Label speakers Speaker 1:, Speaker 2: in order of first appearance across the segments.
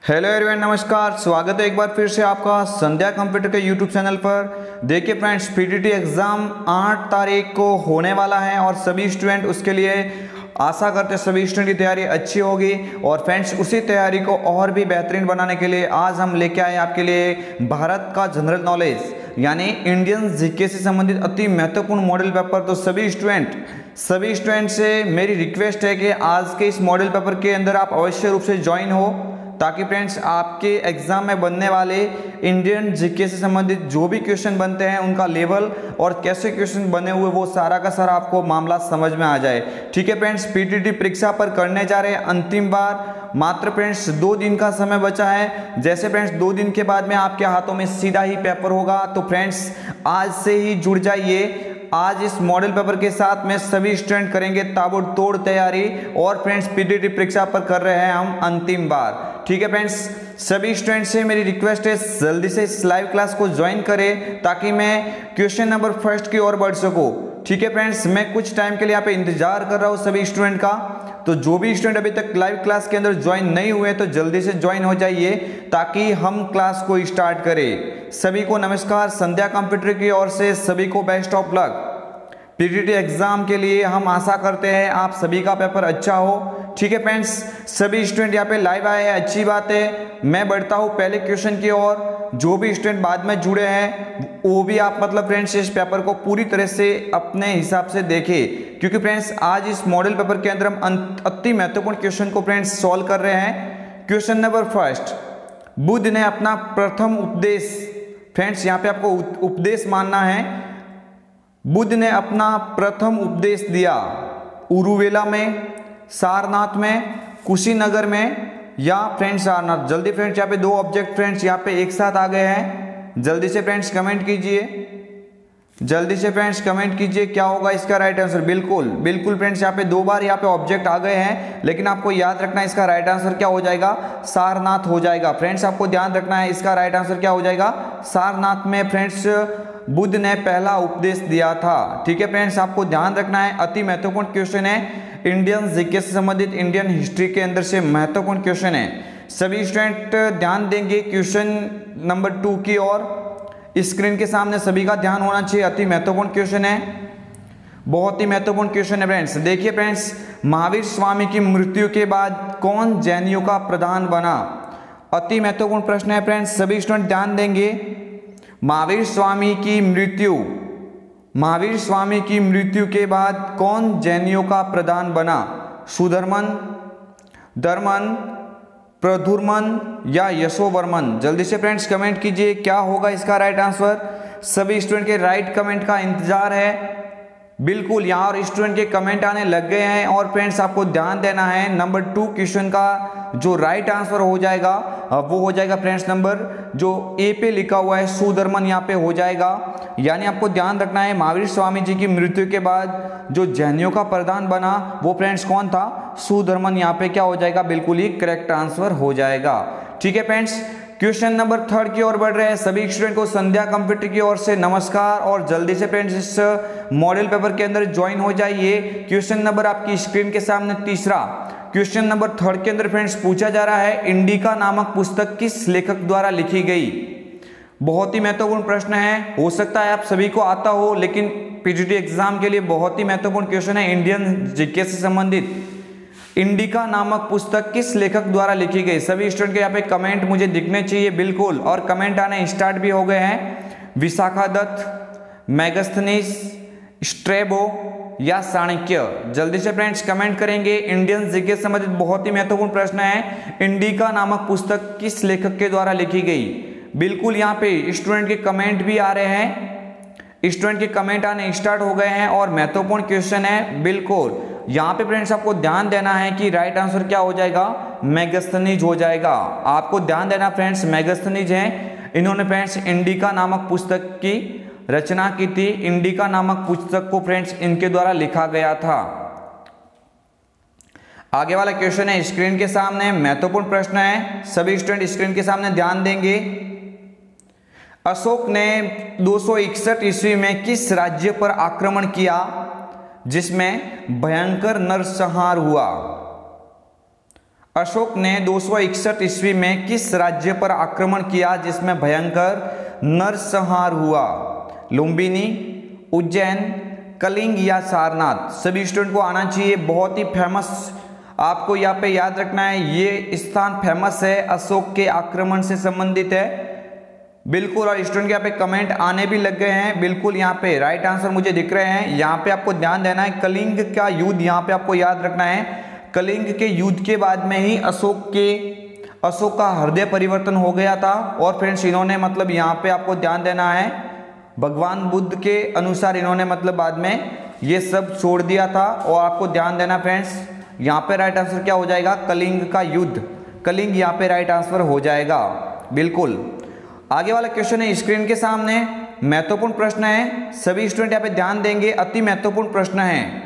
Speaker 1: Hello everyone, नमस्कार। स्वागत है एक बार फिर से आपका संध्या कंप्यूटर के यूट्यूब चैनल पर। देखिए फ्रेंड्स, पीटीटी एग्ज़ाम 8 तारीख को होने वाला है और सभी स्टूडेंट उसके लिए आशा करते हैं सभी स्टूडेंट की तैयारी अच्छी होगी। और फ्रेंड्स, उसी तैयारी को और भी बेहतरीन बनाने के लिए आज हम लेके आए आपके लिए भारत का जनरल नॉलेज यानी इंडियन जीके से संबंधित अति महत्वपूर्ण मॉडल पेपर। तो सभी स्टूडेंट से मेरी रिक्वेस्ट है कि आज के इस मॉडल पेपर के अंदर आप अवश्य रूप से ज्वाइन हो, ताकि फ्रेंड्स आपके एग्जाम में बनने वाले इंडियन जीके से संबंधित जो भी क्वेश्चन बनते हैं उनका लेवल और कैसे क्वेश्चन बने हुए वो सारा का सारा आपको मामला समझ में आ जाए। ठीक है फ्रेंड्स, पीटीटी परीक्षा पर करने जा रहे हैं अंतिम बार। मात्र फ्रेंड्स 2 दिन का समय बचा है। जैसे फ्रेंड्स 2 दिन के बाद में आपके हाथों में सीधा ही पेपर होगा, तो फ्रेंड्स आज से ही जुड़ जाइए। आज इस मॉडल पेपर के साथ में सभी स्टूडेंट करेंगे ताबड़तोड़ तैयारी और फ्रेंड्स पीटीटी परीक्षा पर कर रहे हैं हम अंतिम बार। ठीक है फ्रेंड्स, सभी स्टूडेंट से मेरी रिक्वेस्ट है जल्दी से इस लाइव क्लास को ज्वाइन करें ताकि मैं क्वेश्चन नंबर फर्स्ट की ओर बढ़ सकूं। ठीक है फ्रेंड्स, मैं कुछ टाइम के लिए यहाँ पे इंतजार कर रहा हूँ सभी स्टूडेंट का। तो जो भी स्टूडेंट अभी तक लाइव क्लास के अंदर ज्वाइन नहीं हुए तो जल्दी से ज्वाइन हो जाइए ताकि हम क्लास को स्टार्ट करें। सभी को नमस्कार, संध्या कंप्यूटर की ओर से सभी को best of luck. PTT exam के लिए हम आशा करते हैं आप सभी का पेपर अच्छा हो। ठीक है फ्रेंड्स, सभी स्टूडेंट यहाँ पे लाइव आए हैं, अच्छी बात है। मैं बढ़ता हूँ पहले क्वेश्चन की ओर। जो भी स्टूडेंट बाद में जुड़े हैं वो भी आप फ्रेंड्स इस पेपर को पूरी तरह से अपने हिसाब से देखें, क्योंकि फ्रेंड्स आज इस मॉडल पेपर के अंदर हम अति महत्वपूर्ण क्वेश्चन को फ्रेंड्स सॉल्व कर रहे हैं। क्वेश्चन नंबर फर्स्ट, बुद्ध ने अपना प्रथम उपदेश, फ्रेंड्स यहाँ पे आपको उपदेश मानना है। बुद्ध ने अपना प्रथम उपदेश दिया उरुवेला में, सारनाथ में, कुशीनगर में या फ्रेंड्स सारनाथ। जल्दी फ्रेंड्स यहाँ पे 2 ऑब्जेक्ट फ्रेंड्स यहाँ पे एक साथ आ गए हैं। जल्दी से फ्रेंड्स कमेंट कीजिए, क्या होगा इसका राइट आंसर। बिल्कुल फ्रेंड्स यहाँ पे 2 बार यहाँ पे ऑब्जेक्ट आ गए हैं, लेकिन आपको याद रखना है इसका राइट आंसर क्या हो जाएगा, सारनाथ हो जाएगा। फ्रेंड्स आपको ध्यान रखना है इसका राइट आंसर क्या हो जाएगा, सारनाथ में फ्रेंड्स बुद्ध ने पहला उपदेश दिया था। ठीक है फ्रेंड्स, आपको ध्यान रखना है, अति महत्वपूर्ण क्वेश्चन है। इंडियन जीके से संबंधित इंडियन हिस्ट्री के अंदर से महत्वपूर्ण क्वेश्चन है। सभी स्टूडेंट ध्यान देंगे क्वेश्चन नंबर 2 की ओर। स्क्रीन के सामने सभी का ध्यान होना चाहिए, अति महत्वपूर्ण क्वेश्चन है, बहुत ही महत्वपूर्ण क्वेश्चन है फ्रेंड्स। देखिए फ्रेंड्स, महावीर स्वामी की मृत्यु के बाद कौन जैनियों का प्रधान बना। अति महत्वपूर्ण प्रश्न है फ्रेंड्स, सभी स्टूडेंट ध्यान देंगे। महावीर स्वामी की मृत्यु के बाद कौन जैनियों का प्रधान बना। सुधर्मन, धर्मन, प्रधुर्मन या यशोवर्मन। जल्दी से फ्रेंड्स कमेंट कीजिए, क्या होगा इसका राइट आंसर। सभी स्टूडेंट के राइट कमेंट का इंतजार है। बिल्कुल यहाँ और स्टूडेंट के कमेंट आने लग गए हैं। और फ्रेंड्स आपको ध्यान देना है, नंबर 2 क्वेश्चन का जो राइट आंसर हो जाएगा वो हो जाएगा फ्रेंड्स नंबर जो ए पे लिखा हुआ है, सुधर्मन यहाँ पे हो जाएगा। यानी आपको ध्यान रखना है, महावीर स्वामी जी की मृत्यु के बाद जो जैनियों का प्रधान बना वो फ्रेंड्स कौन था, सुधर्मन। यहाँ पे क्या हो जाएगा, बिल्कुल ही करेक्ट आंसर हो जाएगा। ठीक है फ्रेंड्स, क्वेश्चन नंबर 3 की ओर बढ़ रहे हैं। सभी स्टूडेंट को संध्या कंप्यूटर की ओर से नमस्कार और जल्दी से फ्रेंड्स इस मॉडल पेपर के अंदर ज्वाइन हो जाइए। क्वेश्चन नंबर आपकी स्क्रीन के सामने तीसरा, क्वेश्चन नंबर 3 के अंदर फ्रेंड्स पूछा जा रहा है, इंडिका नामक पुस्तक किस लेखक द्वारा लिखी गई। बहुत ही महत्वपूर्ण प्रश्न है, हो सकता है आप सभी को आता हो, लेकिन पीटीटी एग्जाम के लिए बहुत ही महत्वपूर्ण क्वेश्चन है इंडियन जीके से संबंधित। इंडिका नामक पुस्तक किस लेखक द्वारा लिखी गई। सभी स्टूडेंट के यहाँ पे कमेंट मुझे दिखने चाहिए, बिल्कुल, और कमेंट आने स्टार्ट भी हो गए हैं। विशाखादत्त, मेगास्थनीज, स्ट्रैबो या चाणक्य। जल्दी से फ्रेंड्स कमेंट करेंगे। इंडियन जीके से संबंधित बहुत ही महत्वपूर्ण प्रश्न है, इंडिका नामक पुस्तक किस लेखक के द्वारा लिखी गई। बिल्कुल यहाँ पे स्टूडेंट के कमेंट भी आ रहे हैं, स्टूडेंट के कमेंट आने स्टार्ट हो गए हैं और महत्वपूर्ण क्वेश्चन है। बिल्कुल यहाँ पे फ्रेंड्स आपको ध्यान देना है कि राइट आंसर क्या हो जाएगा, मेगास्थनीज हो जाएगा। आपको ध्यान देना फ्रेंड्स, मेगास्थनीज हैं, इन्होंने फ्रेंड्स इंडिका नामक पुस्तक की रचना की थी। इंडिका नामक पुस्तक को फ्रेंड्स इनके द्वारा लिखा गया था। आगे वाला क्वेश्चन है स्क्रीन के सामने, महत्वपूर्ण प्रश्न है, सभी स्टूडेंट स्क्रीन के सामने ध्यान देंगे। अशोक ने 261 ईस्वी में किस राज्य पर आक्रमण किया जिसमें भयंकर नरसंहार हुआ। अशोक ने 261 ईस्वी में किस राज्य पर आक्रमण किया जिसमें भयंकर नरसंहार हुआ? लुम्बिनी, उज्जैन, कलिंग या सारनाथ? सभी स्टूडेंट को आना चाहिए, बहुत ही फेमस आपको यहाँ पे याद रखना है। ये स्थान फेमस है, अशोक के आक्रमण से संबंधित है बिल्कुल। और स्टूडेंट के यहाँ पे कमेंट आने भी लग गए हैं बिल्कुल, यहाँ पे राइट आंसर मुझे दिख रहे हैं। यहाँ पे आपको ध्यान देना है, कलिंग का युद्ध यहाँ पे आपको याद रखना है। कलिंग के युद्ध के बाद में ही अशोक का हृदय परिवर्तन हो गया था। और फ्रेंड्स इन्होंने मतलब यहाँ पे आपको ध्यान देना है, भगवान बुद्ध के अनुसार इन्होंने मतलब बाद में ये सब छोड़ दिया था। और आपको ध्यान देना फ्रेंड्स, यहाँ पे राइट आंसर क्या हो जाएगा? कलिंग का युद्ध, कलिंग यहाँ पे राइट आंसर हो जाएगा बिल्कुल। आगे वाला क्वेश्चन है स्क्रीन के सामने, महत्वपूर्ण प्रश्न है, सभी स्टूडेंट यहाँ पे ध्यान देंगे, अति महत्वपूर्ण प्रश्न है।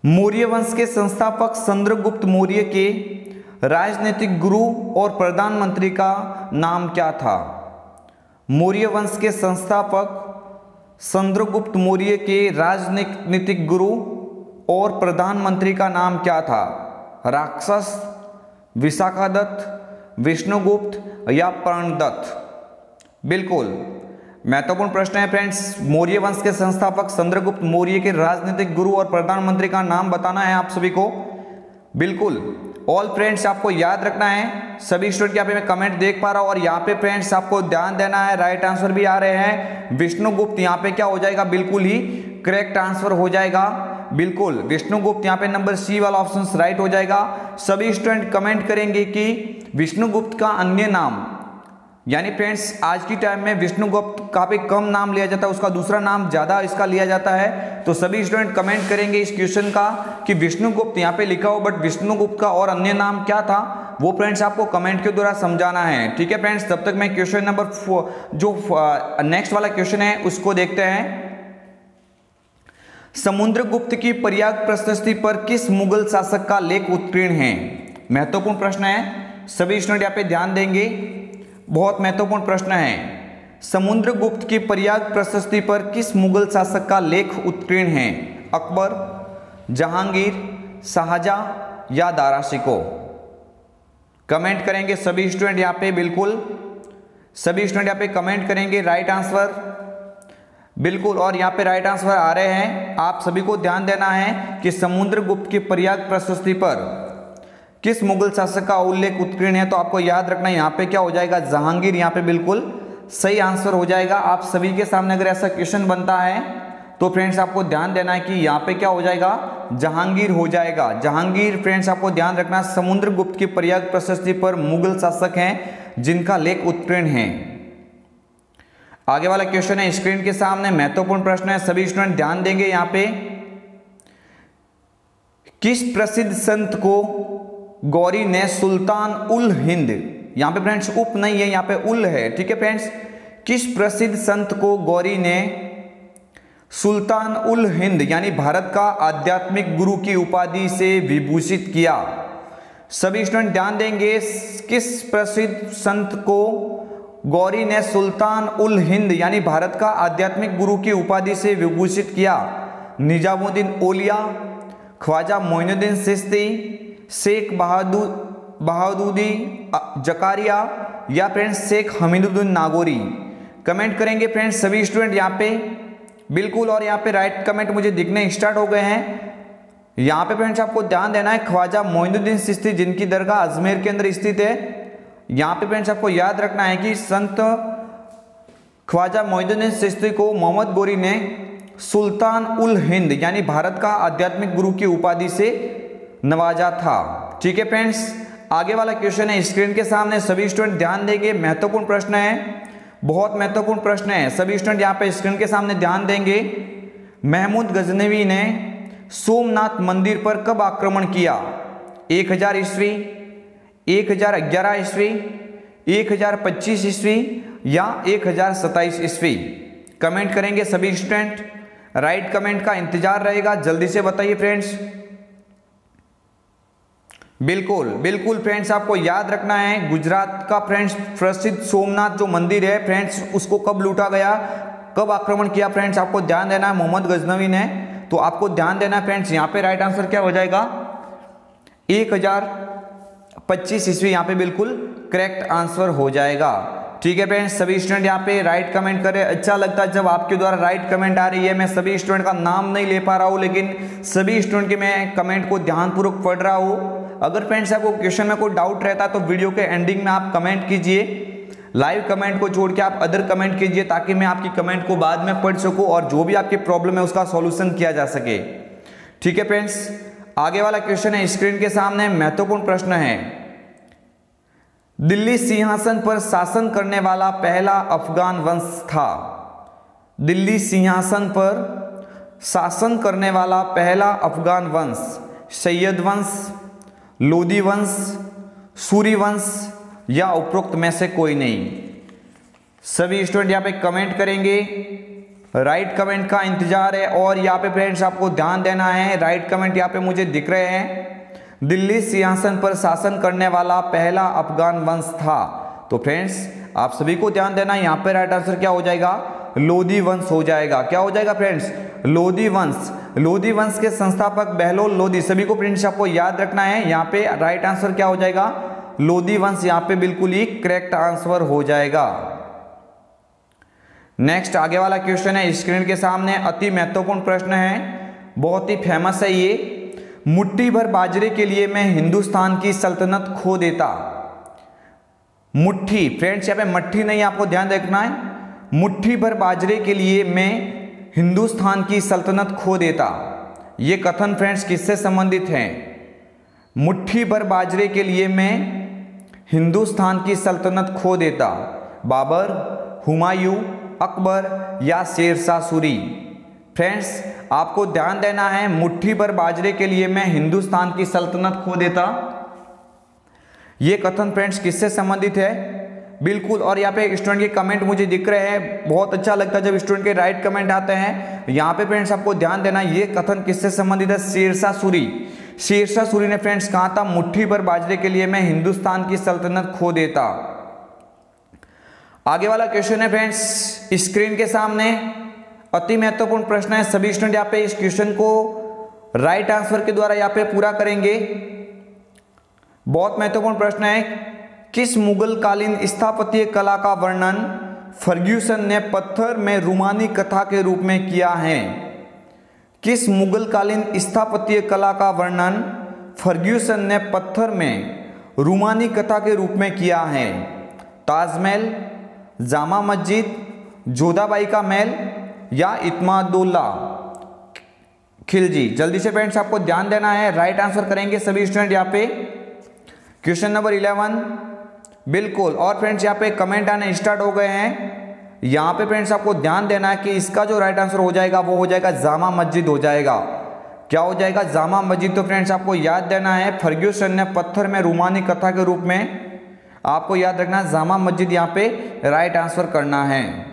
Speaker 1: मौर्य वंश के संस्थापक चंद्रगुप्त मौर्य के राजनीतिक गुरु और प्रधानमंत्री का नाम क्या था? मौर्य वंश के संस्थापक चंद्रगुप्त मौर्य के राजनीतिक गुरु और प्रधानमंत्री का नाम क्या था? राक्षस, विशाखादत्त, विष्णुगुप्त या प्रणदत्त? बिल्कुल महत्वपूर्ण प्रश्न है फ्रेंड्स। मौर्य वंश के संस्थापक चंद्रगुप्त मौर्य के राजनीतिक गुरु और प्रधानमंत्री का नाम बताना है आप सभी को बिल्कुल। ऑल फ्रेंड्स आपको याद रखना है, सभी स्टूडेंट यहाँ पे मैं कमेंट देख पा रहा हूँ। और यहाँ पे फ्रेंड्स आपको ध्यान देना है, राइट आंसर भी आ रहे हैं। विष्णुगुप्त यहाँ पे क्या हो जाएगा? बिल्कुल ही करेक्ट आंसर हो जाएगा बिल्कुल। विष्णुगुप्त यहाँ पे नंबर सी वाला ऑप्शन राइट हो जाएगा। सभी स्टूडेंट कमेंट करेंगे कि विष्णुगुप्त का अन्य नाम, यानी फ्रेंड्स आज की टाइम में विष्णुगुप्त का पे कम नाम लिया जाता है, उसका दूसरा नाम ज्यादा इसका लिया जाता है। तो सभी स्टूडेंट कमेंट करेंगे इस क्वेश्चन का कि विष्णुगुप्त यहाँ पे लिखा हो, बट विष्णुगुप्त का और अन्य नाम क्या था वो फ्रेंड्स आपको कमेंट के द्वारा समझाना है। ठीक है फ्रेंड्स, तब तक मैं क्वेश्चन नंबर जो नेक्स्ट वाला क्वेश्चन है उसको देखते हैं। समुद्रगुप्त की प्रयाग प्रशस्ति पर किस मुगल शासक का लेख उत्कीर्ण है? महत्वपूर्ण प्रश्न है, सभी स्टूडेंट यहाँ पे ध्यान देंगे, बहुत महत्वपूर्ण प्रश्न है। समुद्रगुप्त की प्रयाग प्रशस्ति पर किस मुगल शासक का लेख उत्कीर्ण है? अकबर, जहांगीर, शाहजहां या दारा शिकोह? कमेंट करेंगे सभी स्टूडेंट यहाँ पे बिल्कुल, सभी स्टूडेंट यहाँ पे कमेंट करेंगे राइट आंसर बिल्कुल। और यहाँ पे राइट आंसर आ रहे हैं, आप सभी को ध्यान देना है कि समुद्रगुप्त की प्रयाग प्रशस्ति पर किस मुगल शासक का उल्लेख उत्कीर्ण है। तो आपको याद रखना है यहाँ पे क्या हो जाएगा? जहांगीर यहाँ पे बिल्कुल सही आंसर हो जाएगा। आप सभी के सामने अगर ऐसा क्वेश्चन बनता है तो फ्रेंड्स आपको ध्यान देना है कि यहाँ पे क्या हो जाएगा? जहांगीर हो जाएगा। जहांगीर फ्रेंड्स आपको ध्यान रखना, समुद्रगुप्त की प्रयाग प्रशस्ति पर मुगल शासक हैं जिनका लेख उत्कीर्ण है। आगे वाला क्वेश्चन है स्क्रीन के सामने, महत्वपूर्ण प्रश्न है, सभी स्टूडेंट ध्यान देंगे यहाँ पे। किस प्रसिद्ध संत को गौरी ने सुल्तान उल हिंद, यहाँ पे फ्रेंड्स उप नहीं है, यहाँ पे उल है, ठीक है फ्रेंड्स। किस प्रसिद्ध संत को गौरी ने सुल्तान उल हिंद यानी भारत का आध्यात्मिक गुरु की उपाधि से विभूषित किया? सभी स्टूडेंट ध्यान देंगे, किस प्रसिद्ध संत को गौरी ने सुल्तान उल हिंद यानी भारत का आध्यात्मिक गुरु की उपाधि से विभूषित किया? निजामुद्दीन औलिया, ख्वाजा मोइनुद्दीन चिश्ती, शेख बहादुरी जकारिया या फ्रेंड्स शेख हमीदुद्दीन नागौरी? कमेंट करेंगे फ्रेंड्स सभी स्टूडेंट यहाँ पे बिल्कुल। और यहाँ पे राइट कमेंट मुझे दिखने स्टार्ट हो गए हैं। यहाँ पे फ्रेंड्स आपको ध्यान देना है, ख्वाजा मोइनुद्दीन चिश्ती जिनकी दरगाह अजमेर के अंदर स्थित है। यहाँ पे फ्रेंड्स आपको याद रखना है कि संत ख्वाजा मोइनुद्दीन चिश्ती को मोहम्मद गौरी ने सुल्तान उल हिंद यानी भारत का आध्यात्मिक गुरु की उपाधि से नवाजा था। ठीक है फ्रेंड्स, आगे वाला क्वेश्चन है स्क्रीन के सामने, सभी स्टूडेंट ध्यान देंगे, महत्वपूर्ण प्रश्न है, बहुत महत्वपूर्ण प्रश्न है। सभी स्टूडेंट यहाँ पे स्क्रीन के सामने ध्यान देंगे। महमूद गजनवी ने सोमनाथ मंदिर पर कब आक्रमण किया? 1000 ईस्वी, 1011 ईस्वी, 1025 ईस्वी या 1027 ईस्वी? कमेंट करेंगे सभी स्टूडेंट, राइट कमेंट का इंतजार रहेगा, जल्दी से बताइए फ्रेंड्स। बिल्कुल बिल्कुल फ्रेंड्स, आपको याद रखना है गुजरात का फ्रेंड्स प्रसिद्ध सोमनाथ जो मंदिर है फ्रेंड्स, उसको कब लूटा गया, कब आक्रमण किया फ्रेंड्स? आपको ध्यान देना है, मोहम्मद गजनवी ने। तो आपको ध्यान देना है फ्रेंड्स, यहाँ पे राइट आंसर क्या हो जाएगा? 1025 ईस्वी यहाँ पे बिल्कुल करेक्ट आंसर हो जाएगा। ठीक है फ्रेंड्स, सभी स्टूडेंट यहाँ पे राइट कमेंट करें। अच्छा लगता है जब आपके द्वारा राइट कमेंट आ रही है। मैं सभी स्टूडेंट का नाम नहीं ले पा रहा हूँ, लेकिन सभी स्टूडेंट के मैं कमेंट को ध्यानपूर्वक पढ़ रहा हूँ। अगर फ्रेंड्स आपको क्वेश्चन में कोई डाउट रहता है तो वीडियो के एंडिंग में आप कमेंट कीजिए, लाइव कमेंट को छोड़ के आप अदर कमेंट कीजिए, ताकि मैं आपकी कमेंट को बाद में पढ़ सकूँ और जो भी आपकी प्रॉब्लम है उसका सॉल्यूशन किया जा सके। ठीक है फ्रेंड्स, आगे वाला क्वेश्चन है स्क्रीन के सामने, महत्वपूर्ण प्रश्न है। दिल्ली सिंहासन पर शासन करने वाला पहला अफगान वंश था। दिल्ली सिंहासन पर शासन करने वाला पहला अफगान वंश सैयद वंश, लोदी वंश, सूरी वंश या उपरोक्त में से कोई नहीं। सभी स्टूडेंट यहाँ पे कमेंट करेंगे, राइट कमेंट का इंतजार है। और यहाँ पे फ्रेंड्स आपको ध्यान देना है, राइट कमेंट यहाँ पे मुझे दिख रहे हैं। दिल्ली सिंहासन पर शासन करने वाला पहला अफगान वंश था। तो फ्रेंड्स आप सभी को ध्यान देना, यहाँ पे राइट आंसर क्या हो जाएगा, लोदी वंश हो जाएगा। क्या हो जाएगा फ्रेंड्स, लोदी वंश। लोदी वंश के संस्थापक बहलोल लोदी, सभी को फ्रेंड्स आपको याद रखना है। यहाँ पे राइट आंसर क्या हो जाएगा, लोदी वंश यहाँ पे बिल्कुल ही करेक्ट आंसर हो जाएगा। नेक्स्ट आगे वाला क्वेश्चन है स्क्रीन के सामने, अति महत्वपूर्ण प्रश्न है, बहुत ही फेमस है ये। मुट्ठी भर बाजरे के लिए मैं हिंदुस्तान की सल्तनत खो देता। मुट्ठी फ्रेंड्स यहाँ पे मट्ठी नहीं, आपको ध्यान रखना है। मुट्ठी भर बाजरे के लिए मैं हिंदुस्तान की सल्तनत खो देता। ये कथन फ्रेंड्स किससे संबंधित है? मुट्ठी भर बाजरे के लिए मैं हिंदुस्तान की सल्तनत खो देता। बाबर, हुमायूं, अकबर या शेरशाह सूरी। फ्रेंड्स आपको ध्यान देना है, मुट्ठी भर बाजरे के लिए मैं हिंदुस्तान की सल्तनत खो देता। ये कथन फ्रेंड्स किससे संबंधित है? बिल्कुल, और यहाँ पे स्टूडेंट के कमेंट मुझे दिख रहे हैं। बहुत अच्छा लगता है जब स्टूडेंट के राइट कमेंट आते हैं। यहाँ पे फ्रेंड्स आपको ध्यान देना, ये कथन किससे संबंधित है? शेरशाह सूरी। शेरशाह सूरी ने फ्रेंड्स कहा था, मुट्ठी भर बाजरे के लिए मैं हिंदुस्तान की सल्तनत खो देता। आगे वाला क्वेश्चन है फ्रेंड्स स्क्रीन के सामने, अति महत्वपूर्ण प्रश्न है। सभी स्टूडेंट यहाँ पे इस क्वेश्चन को राइट आंसर के द्वारा यहाँ पे पूरा करेंगे। बहुत महत्वपूर्ण प्रश्न है, किस मुगल कालीन स्थापत्य कला का वर्णन फर्ग्यूसन ने पत्थर में रूमानी कथा के रूप में किया है? किस मुगल कालीन स्थापत्य कला का वर्णन फर्ग्यूसन ने पत्थर में रूमानी कथा के रूप में किया है? ताजमहल, जामा मस्जिद, जोधाबाई का महल या इत्मादुल्ला खिलजी। जल्दी से फ्रेंड्स आपको ध्यान देना है, राइट आंसर करेंगे सभी स्टूडेंट यहाँ पे। क्वेश्चन नंबर 11 बिल्कुल। और फ्रेंड्स यहाँ पे कमेंट आने स्टार्ट हो गए हैं। यहाँ पे फ्रेंड्स आपको ध्यान देना है कि इसका जो राइट आंसर हो जाएगा वो हो जाएगा जामा मस्जिद हो जाएगा। क्या हो जाएगा? जामा मस्जिद। तो फ्रेंड्स आपको याद देना है, फर्ग्यूसन ने पत्थर में रूमानी कथा के रूप में, आपको याद रखना जामा मस्जिद यहाँ पे राइट आंसर करना है।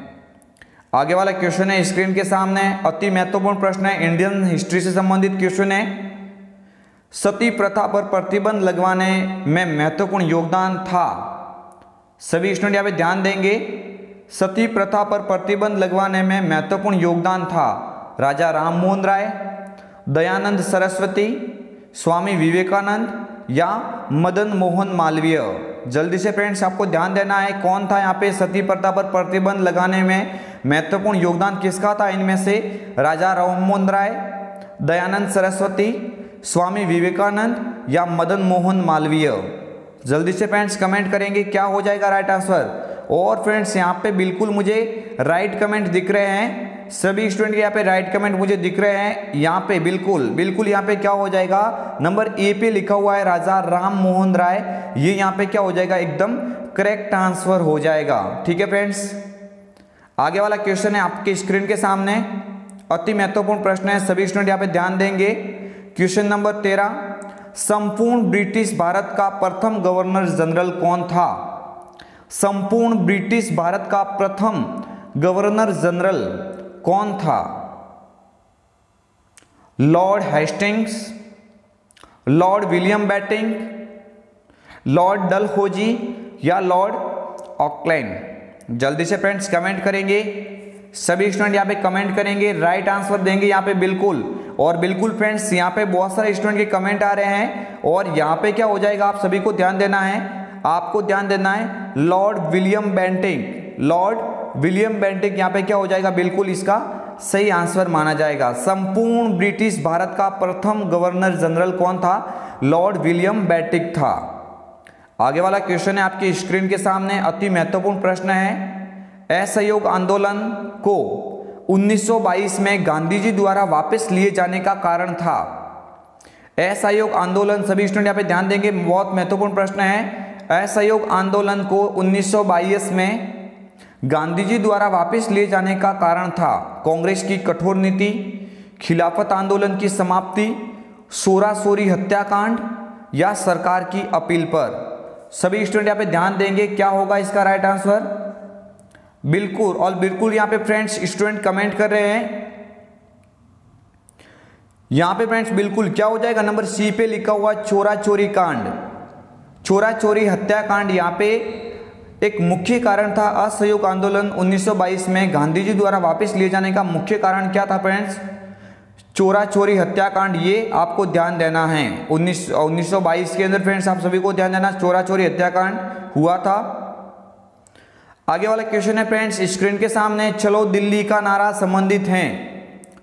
Speaker 1: आगे वाला क्वेश्चन है स्क्रीन के सामने, अति महत्वपूर्ण प्रश्न है, इंडियन हिस्ट्री से संबंधित क्वेश्चन है। सती प्रथा पर प्रतिबंध लगवाने में महत्वपूर्ण योगदान था। सभी स्टूडेंट यहाँ पे ध्यान देंगे, सती प्रथा पर प्रतिबंध लगवाने में महत्वपूर्ण योगदान था राजा राममोहन राय, दयानंद सरस्वती, स्वामी विवेकानंद या मदन मोहन मालवीय। जल्दी से फ्रेंड्स आपको ध्यान देना है, कौन था यहाँ पे सती प्रथा पर प्रतिबंध लगाने में महत्वपूर्ण योगदान किसका था? इनमें से राजा राममोहन राय, दयानंद सरस्वती, स्वामी विवेकानंद या मदन मोहन मालवीय। जल्दी से फ्रेंड्स कमेंट करेंगे, क्या हो जाएगा राइट आंसर? और फ्रेंड्स यहाँ पे बिल्कुल मुझे राइट कमेंट दिख रहे हैं, सभी स्टूडेंट के यहाँ पे राइट कमेंट मुझे दिख रहे हैं। यहाँ पे बिल्कुल यहाँ पे क्या हो जाएगा? नंबर ए पे लिखा हुआ है राजा राम मोहन राय, ये यहाँ पे क्या हो जाएगा? एकदम करेक्ट आंसर हो जाएगा। ठीक है फ्रेंड्स, आगे वाला क्वेश्चन है आपके स्क्रीन के सामने, अति महत्वपूर्ण प्रश्न है, सभी स्टूडेंट यहाँ पे ध्यान देंगे। क्वेश्चन नंबर 13, संपूर्ण ब्रिटिश भारत का प्रथम गवर्नर जनरल कौन था? संपूर्ण ब्रिटिश भारत का प्रथम गवर्नर जनरल कौन था? Lord Hastings, Lord William Bentinck, Lord Dalhousie या लॉर्ड ऑकलैंड। जल्दी से फ्रेंड्स कमेंट करेंगे, सभी स्टूडेंट यहाँ पे कमेंट करेंगे, राइट आंसर देंगे यहाँ पे बिल्कुल। और बिल्कुल फ्रेंड्स यहाँ पे बहुत सारे स्टूडेंट के कमेंट आ रहे हैं और यहाँ पे क्या हो जाएगा, आप सभी को ध्यान देना है, आपको ध्यान देना है Lord William Bentinck. Lord William Bentinck यहाँ पे क्या हो जाएगा, बिल्कुल इसका सही आंसर माना जाएगा। संपूर्ण ब्रिटिश भारत का प्रथम गवर्नर जनरल कौन था, लॉर्ड विलियम बेंटिंक था। आगे वाला क्वेश्चन है आपकी स्क्रीन के सामने, अति महत्वपूर्ण प्रश्न है। असहयोग आंदोलन को 1922 में गांधी जी द्वारा वापस लिए जाने का कारण था। असहयोग आंदोलन, सभी स्टूडेंट यहाँ पे ध्यान देंगे, बहुत महत्वपूर्ण प्रश्न है। असहयोग आंदोलन को 1922 में गांधी जी द्वारा वापस लिए जाने का कारण था कांग्रेस की कठोर नीति, खिलाफत आंदोलन की समाप्ति, सोरासोरी हत्याकांड या सरकार की अपील पर। सभी स्टूडेंट यहाँ पे ध्यान देंगे, क्या होगा इसका राइट आंसर, बिल्कुल। और बिल्कुल यहाँ पे फ्रेंड्स स्टूडेंट कमेंट कर रहे हैं यहाँ पे फ्रेंड्स, बिल्कुल क्या हो जाएगा, नंबर सी पे लिखा हुआ चोरा चोरी कांड, चोरा चोरी हत्याकांड यहाँ पे एक मुख्य कारण था। असहयोग आंदोलन 1922 में गांधी जी द्वारा वापस लिए जाने का मुख्य कारण क्या था फ्रेंड्स, चोरा चोरी हत्याकांड, ये आपको ध्यान देना है। 1922 के अंदर फ्रेंड्स आप सभी को ध्यान देना, चोरा चोरी हत्याकांड हुआ था। आगे वाला क्वेश्चन है फ्रेंड्स स्क्रीन के सामने, चलो दिल्ली का नारा संबंधित है।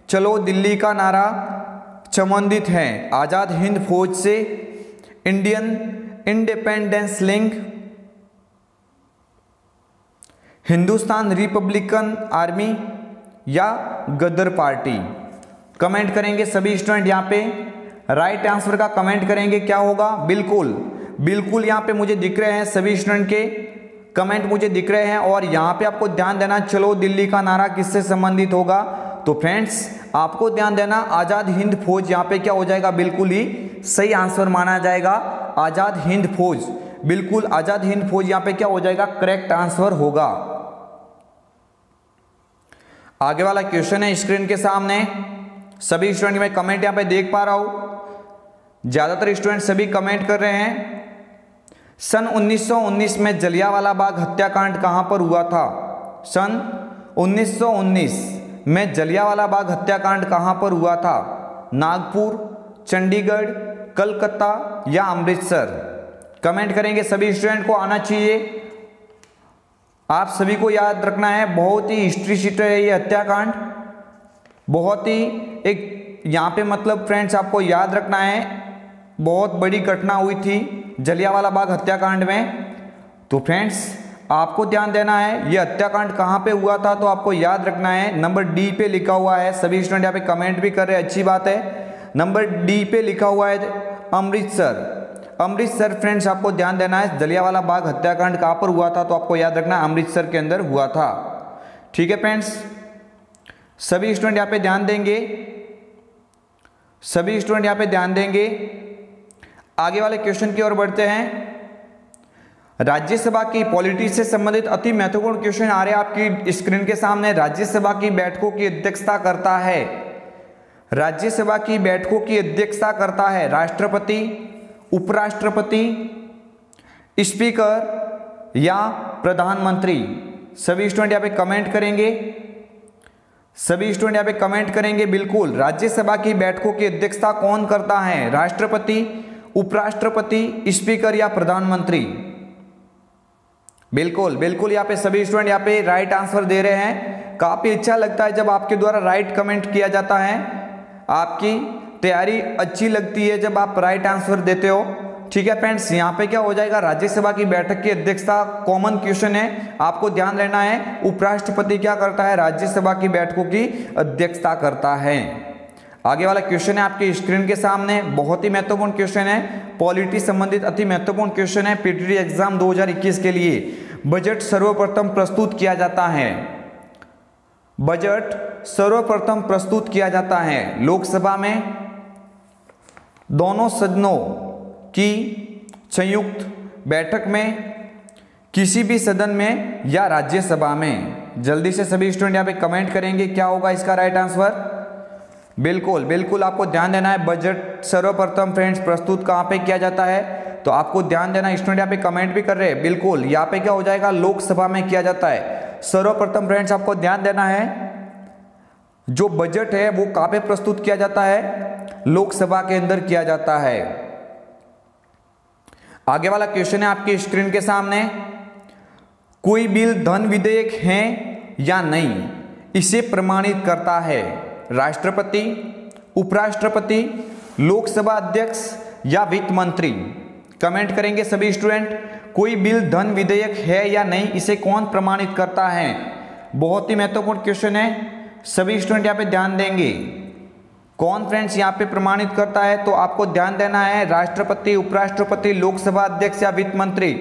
Speaker 1: चलो दिल्ली का नारा संबंधित है आजाद हिंद फौज से, Indian independence link, Hindustan Republican army या गदर पार्टी। कमेंट करेंगे सभी स्टूडेंट, यहाँ पे राइट आंसर का कमेंट करेंगे, क्या होगा, बिल्कुल बिल्कुल यहाँ पे मुझे दिख रहे हैं सभी स्टूडेंट के कमेंट मुझे दिख रहे हैं। और यहाँ पे आपको ध्यान देना, चलो दिल्ली का नारा किससे संबंधित होगा, तो फ्रेंड्स आपको ध्यान देना आजाद हिंद फौज यहाँ पे क्या हो जाएगा, बिल्कुल ही सही आंसर माना जाएगा, आजाद हिंद फौज, बिल्कुल आजाद हिंद फौज यहाँ पे क्या हो जाएगा, करेक्ट आंसर होगा। आगे वाला क्वेश्चन है स्क्रीन के सामने, सभी स्टूडेंट मैं कमेंट यहाँ पे देख पा रहा हूं, ज्यादातर स्टूडेंट सभी कमेंट कर रहे हैं। सन 1919 में जलियांवाला बाग हत्याकांड कहां पर हुआ था, सन 1919 में जलियांवाला बाग हत्याकांड कहां पर हुआ था, नागपुर, चंडीगढ़, कलकत्ता या अमृतसर। कमेंट करेंगे सभी स्टूडेंट को आना चाहिए, आप सभी को याद रखना है, बहुत ही हिस्ट्री शीट है ये हत्याकांड, बहुत ही एक यहाँ पे मतलब फ्रेंड्स आपको याद रखना है, बहुत बड़ी घटना हुई थी जलियांवाला बाग हत्याकांड में। तो फ्रेंड्स आपको ध्यान देना है ये हत्याकांड कहाँ पे हुआ था, तो आपको याद रखना है नंबर डी पे लिखा हुआ है। सभी स्टूडेंट यहाँ पे कमेंट भी कर रहे हैं, अच्छी बात है, नंबर डी पे लिखा हुआ है अमृतसर। अमृतसर फ्रेंड्स आपको ध्यान देना है, जलियांवाला बाग हत्याकांड कहाँ पर हुआ था, तो आपको याद रखना अमृतसर के अंदर हुआ था। ठीक है फ्रेंड्स, सभी स्टूडेंट यहाँ पे ध्यान देंगे, सभी स्टूडेंट यहाँ पे ध्यान देंगे। आगे वाले क्वेश्चन की ओर बढ़ते हैं। राज्यसभा की पॉलिटी से संबंधित अति महत्वपूर्ण क्वेश्चन आ रहे हैं आपकी स्क्रीन के सामने। राज्यसभा की बैठकों की अध्यक्षता करता है, राज्यसभा की बैठकों की अध्यक्षता करता है राष्ट्रपति, उपराष्ट्रपति, स्पीकर या प्रधानमंत्री। सभी स्टूडेंट यहाँ पे कमेंट करेंगे, सभी स्टूडेंट यहाँ पे कमेंट करेंगे, बिल्कुल राज्यसभा की बैठकों की अध्यक्षता कौन करता है, राष्ट्रपति, उपराष्ट्रपति, स्पीकर या प्रधानमंत्री। बिल्कुल बिल्कुल यहाँ पे सभी स्टूडेंट यहाँ पे राइट आंसर दे रहे हैं। काफी अच्छा लगता है जब आपके द्वारा राइट कमेंट किया जाता है, आपकी तैयारी अच्छी लगती है जब आप राइट आंसर देते हो। ठीक है फ्रेंड्स, यहाँ पे क्या हो जाएगा, राज्यसभा की बैठक की अध्यक्षता, कॉमन क्वेश्चन है, आपको ध्यान रहना है। उपराष्ट्रपति क्या करता है, राज्यसभा की बैठकों की अध्यक्षता करता है। आगे वाला क्वेश्चन है आपकी स्क्रीन के सामने, बहुत ही महत्वपूर्ण क्वेश्चन है, पॉलिटी संबंधित अति महत्वपूर्ण क्वेश्चन है पीटीटी एग्जाम 2021 के लिए। बजट सर्वप्रथम प्रस्तुत किया जाता है, बजट सर्वप्रथम प्रस्तुत किया जाता है लोकसभा में, दोनों सदनों की संयुक्त बैठक में, किसी भी सदन में या राज्यसभा में। जल्दी से सभी स्टूडेंट यहाँ पे कमेंट करेंगे, क्या होगा इसका राइट आंसर। बिल्कुल बिल्कुल आपको ध्यान देना है, बजट सर्वप्रथम फ्रेंड्स प्रस्तुत कहाँ पे किया जाता है, तो आपको ध्यान देना। स्टूडेंट यहाँ पे कमेंट भी कर रहे हैं, बिल्कुल यहाँ पे क्या हो जाएगा, लोकसभा में किया जाता है सर्वप्रथम। फ्रेंड्स आपको ध्यान देना है, जो बजट है वो कहाँ पे प्रस्तुत किया जाता है? लोकसभा के अंदर किया जाता है। आगे वाला क्वेश्चन है आपकी स्क्रीन के सामने, कोई बिल धन विधेयक है या नहीं, इसे प्रमाणित करता है राष्ट्रपति, उपराष्ट्रपति, लोकसभा अध्यक्ष या वित्त मंत्री? कमेंट करेंगे सभी स्टूडेंट, कोई बिल धन विधेयक है या नहीं, इसे कौन प्रमाणित करता है? बहुत ही महत्वपूर्ण क्वेश्चन है, सभी स्टूडेंट यहाँ पे ध्यान देंगे। कौन फ्रेंड्स यहाँ पे प्रमाणित करता है? तो आपको ध्यान देना है राष्ट्रपति, उपराष्ट्रपति, लोकसभा अध्यक्ष या वित्त मंत्री।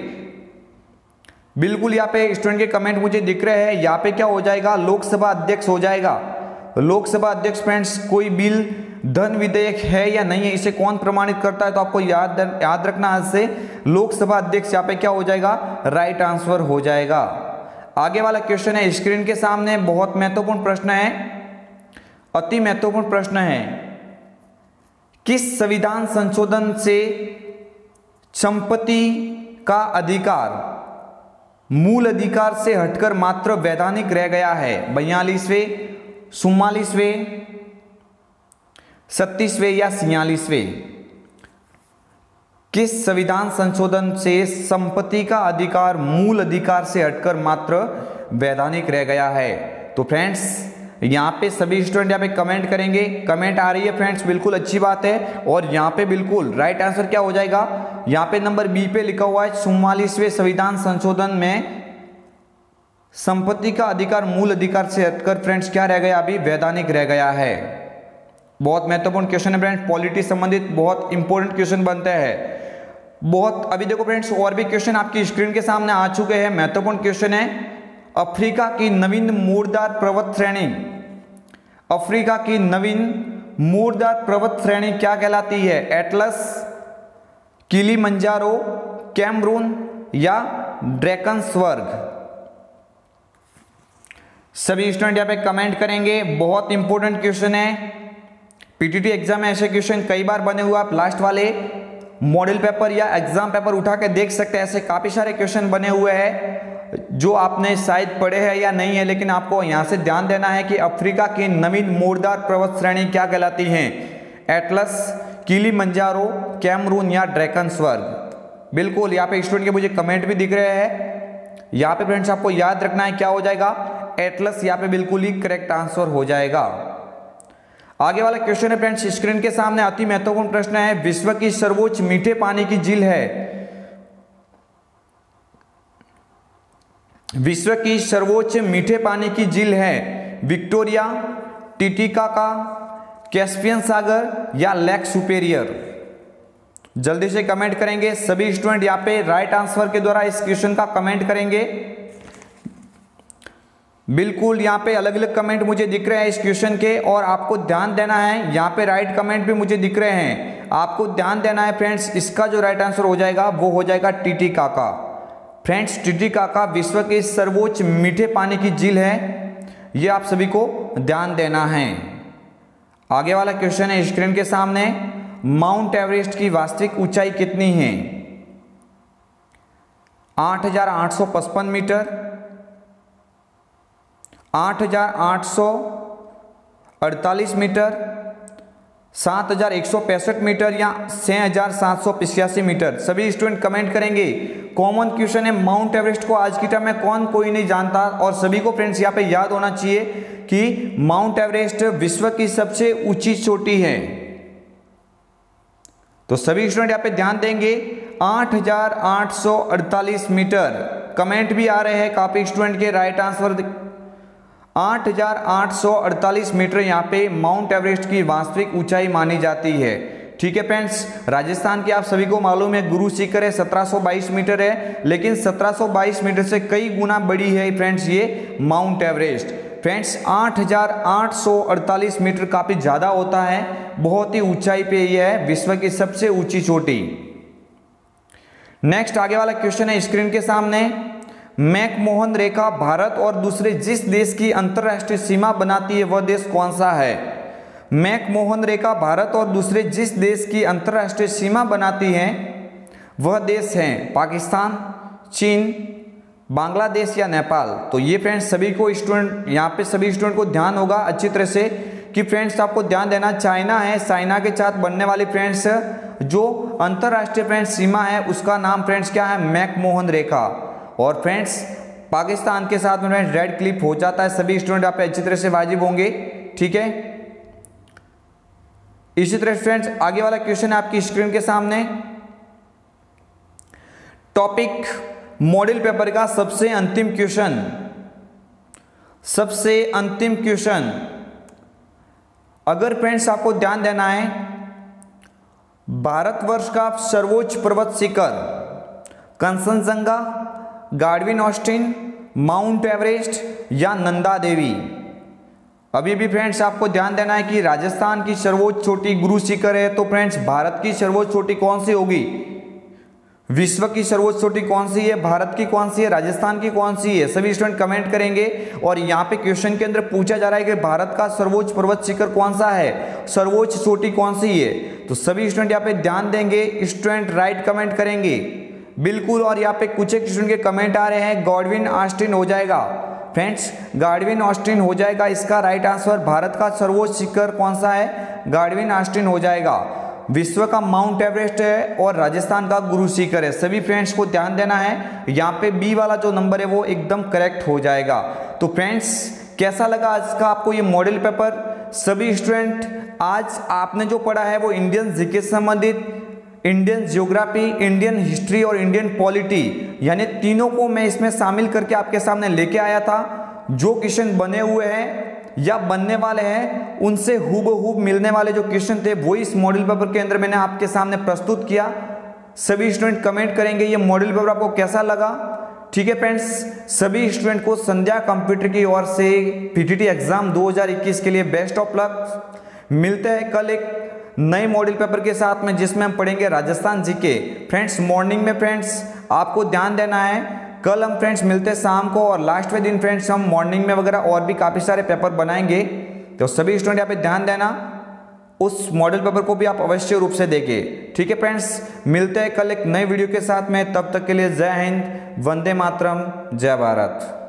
Speaker 1: बिल्कुल यहाँ पे स्टूडेंट के कमेंट मुझे दिख रहे हैं, यहाँ पे क्या हो जाएगा? लोकसभा अध्यक्ष हो जाएगा। लोकसभा अध्यक्ष फ्रेंड्स, कोई बिल धन विधेयक है या नहीं है, इसे कौन प्रमाणित करता है? तो आपको याद रखना आज से, लोकसभा अध्यक्ष यहाँ पे क्या हो जाएगा? राइट आंसर हो जाएगा। आगे वाला क्वेश्चन है स्क्रीन के सामने, बहुत महत्वपूर्ण प्रश्न है, अति महत्वपूर्ण प्रश्न है। किस संविधान संशोधन से संपत्ति का अधिकार मूल अधिकार से हटकर मात्र वैधानिक रह गया है? 42वें, 44वें, 37वें या 46वें? किस संविधान संशोधन से संपत्ति का अधिकार मूल अधिकार से हटकर मात्र वैधानिक रह गया है? तो फ्रेंड्स यहाँ पे सभी स्टूडेंट यहाँ पे कमेंट करेंगे। कमेंट आ रही है फ्रेंड्स, बिल्कुल अच्छी बात है। और यहाँ पे बिल्कुल राइट आंसर क्या हो जाएगा? यहाँ पे नंबर बी पे लिखा हुआ है 44वें संविधान संशोधन में संपत्ति का अधिकार मूल अधिकार से हटकर फ्रेंड्स क्या रह गया? अभी वैधानिक रह गया है। बहुत महत्वपूर्ण क्वेश्चन है फ्रेंड्स, पॉलिटी संबंधित बहुत इंपॉर्टेंट क्वेश्चन बनते हैं बहुत। अभी देखो फ्रेंड्स, और भी क्वेश्चन आपकी स्क्रीन के सामने आ चुके हैं। महत्वपूर्ण क्वेश्चन है, अफ्रीका की नवीन मूरदार पर्वत श्रेणी, अफ्रीका की नवीन मूरदार पर्वत श्रेणी क्या कहलाती है? एटलस, किलिमंजारो, कैमरून या ड्रैकन्सबर्ग? सभी स्टूडेंट यहाँ पे कमेंट करेंगे। बहुत इंपॉर्टेंट क्वेश्चन है, पीटीटी एग्जाम में ऐसे क्वेश्चन कई बार बने हुए, आप लास्ट वाले मॉडल पेपर या एग्जाम पेपर उठा के देख सकते हैं। ऐसे काफी सारे क्वेश्चन बने हुए हैं जो आपने शायद पढ़े हैं या नहीं है, लेकिन आपको यहां से ध्यान देना है कि अफ्रीका की नवीन मूरदार पर्वत श्रेणी क्या कहलाती है? एटलस, किलिमंजारो, कैमरून या ड्रैकन्सबर्ग? बिल्कुल यहाँ पे स्टूडेंट के मुझे कमेंट भी दिख रहे हैं। यहाँ पे फ्रेंड्स आपको याद रखना है, क्या हो जाएगा? एटलस यहाँ पे बिल्कुल ही करेक्ट आंसर हो जाएगा। आगे वाला क्वेश्चन है फ्रेंड्स स्क्रीन के सामने, अति महत्वपूर्ण प्रश्न है, विश्व की सर्वोच्च मीठे पानी की झील है, विश्व की सर्वोच्च मीठे पानी की झील है विक्टोरिया, टिटिकाका, कैस्पियन सागर या लेक सुपेरियर? जल्दी से कमेंट करेंगे सभी स्टूडेंट, यहाँ पे राइट आंसर के द्वारा इस क्वेश्चन का कमेंट करेंगे। बिल्कुल यहाँ पे अलग अलग कमेंट मुझे दिख रहे हैं इस क्वेश्चन के, और आपको ध्यान देना है, यहाँ पे राइट कमेंट भी मुझे दिख रहे हैं, आपको ध्यान देना है फ्रेंड्स। इसका जो राइट आंसर हो जाएगा वो हो जाएगा टिटिकाका। फ्रेंड्स टिटिकाका विश्व की सर्वोच्च मीठे पानी की झील है, ये आप सभी को ध्यान देना है। आगे वाला क्वेश्चन है स्क्रीन के सामने, माउंट एवरेस्ट की वास्तविक ऊंचाई कितनी है? 8,855 मीटर, 8,848 मीटर, 7,165 मीटर या 6,785 मीटर? सभी स्टूडेंट कमेंट करेंगे। कॉमन क्वेश्चन है, माउंट एवरेस्ट को आज की टाइम में कोई नहीं जानता, और सभी को फ्रेंड्स यहाँ पे याद होना चाहिए कि माउंट एवरेस्ट विश्व की सबसे ऊंची चोटी है। तो सभी स्टूडेंट यहाँ पे ध्यान देंगे, 8,848 मीटर। कमेंट भी आ रहे हैं काफी स्टूडेंट के, राइट आंसर 8,848 मीटर यहाँ पे माउंट एवरेस्ट की वास्तविक ऊंचाई मानी जाती है। ठीक है फ्रेंड्स, राजस्थान की आप सभी को मालूम है गुरु शिखर है 1722 मीटर है, लेकिन 1722 मीटर से कई गुना बड़ी है फ्रेंड्स ये माउंट एवरेस्ट। फ्रेंड्स 8,848 मीटर काफी ज्यादा होता है, बहुत ही ऊंचाई पे ये है, विश्व की सबसे ऊंची चोटी। नेक्स्ट आगे वाला क्वेश्चन है स्क्रीन के सामने, मैकमोहन रेखा भारत और दूसरे जिस देश की अंतरराष्ट्रीय सीमा बनाती है वह देश कौन सा है? मैकमोहन रेखा भारत और दूसरे जिस देश की अंतरराष्ट्रीय सीमा बनाती है वह देश है पाकिस्तान, चीन, बांग्लादेश या नेपाल। तो ये फ्रेंड्स सभी को स्टूडेंट, यहाँ पे सभी स्टूडेंट को ध्यान होगा अच्छी तरह से कि फ्रेंड्स आपको ध्यान देना, चाइना है, चाइना के साथ बनने वाली फ्रेंड्स जो अंतरराष्ट्रीय फ्रेंड्स सीमा है उसका नाम फ्रेंड्स क्या है, मैकमोहन रेखा। और फ्रेंड्स पाकिस्तान के साथ में फ्रेंड्स रेड क्लिफ हो जाता है। सभी स्टूडेंट यहाँ पे अच्छी तरह से वाजिब होंगे, ठीक है। इसी तरह फ्रेंड्स आगे वाला क्वेश्चन है आपकी स्क्रीन के सामने। टॉपिक मॉडल पेपर का सबसे अंतिम क्वेश्चन, सबसे अंतिम क्वेश्चन। अगर फ्रेंड्स आपको ध्यान देना है, भारतवर्ष का सर्वोच्च पर्वत शिखर Kanchenjunga, Godwin Austen, Mount Everest या नंदा देवी। अभी भी फ्रेंड्स आपको ध्यान देना है कि राजस्थान की सर्वोच्च चोटी गुरु शिखर है, तो फ्रेंड्स भारत की सर्वोच्च चोटी कौन सी होगी, विश्व की सर्वोच्च चोटी कौन सी है, भारत की कौन सी है, राजस्थान की कौन सी है। सभी स्टूडेंट कमेंट करेंगे। और यहाँ पे क्वेश्चन के अंदर पूछा जा रहा है कि भारत का सर्वोच्च पर्वत शिखर कौन सा है, सर्वोच्च चोटी कौन सी है। तो सभी स्टूडेंट यहाँ पे ध्यान देंगे, स्टूडेंट राइट कमेंट करेंगे बिल्कुल। और यहाँ पे कुछ एक स्टूडेंट के कमेंट आ रहे हैं गार्डविन ऑस्टिन हो जाएगा। फ्रेंड्स गार्डविन ऑस्टिन हो जाएगा इसका राइट आंसर। भारत का सर्वोच्च शिखर कौन सा है, गार्डविन ऑस्टिन हो जाएगा। विश्व का माउंट एवरेस्ट है और राजस्थान का गुरु शिखर है। सभी फ्रेंड्स को ध्यान देना है, यहाँ पे बी वाला जो नंबर है वो एकदम करेक्ट हो जाएगा। तो फ्रेंड्स कैसा लगा आज का आपको ये मॉडल पेपर। सभी स्टूडेंट आज आपने जो पढ़ा है वो इंडियन जीके से संबंधित, इंडियन ज्योग्राफी, इंडियन हिस्ट्री और इंडियन पॉलिटी, यानी तीनों को मैं इसमें शामिल करके आपके सामने लेके आया था। जो क्वेश्चन बने हुए हैं या बनने वाले हैं उनसे हूबहू मिलने वाले जो क्वेश्चन थे वो इस मॉडल पेपर के अंदर मैंने आपके सामने प्रस्तुत किया। सभी स्टूडेंट कमेंट करेंगे ये मॉडल पेपर आपको कैसा लगा, ठीक है फ्रेंड्स। सभी स्टूडेंट को संध्या कंप्यूटर की ओर से पीटीटी एग्जाम 2021 के लिए बेस्ट ऑफ लक। मिलते हैं कल एक नए मॉडल पेपर के साथ में जिसमें हम पढ़ेंगे राजस्थान जीके। फ्रेंड्स मॉर्निंग में फ्रेंड्स आपको ध्यान देना है, कल हम फ्रेंड्स मिलते हैं शाम को और लास्ट में दिन फ्रेंड्स हम मॉर्निंग में वगैरह और भी काफ़ी सारे पेपर बनाएंगे। तो सभी स्टूडेंट यहाँ पे ध्यान देना, उस मॉडल पेपर को भी आप अवश्य रूप से देखें, ठीक है फ्रेंड्स। मिलते हैं कल एक नए वीडियो के साथ में, तब तक के लिए जय हिंद, वंदे मातरम, जय भारत।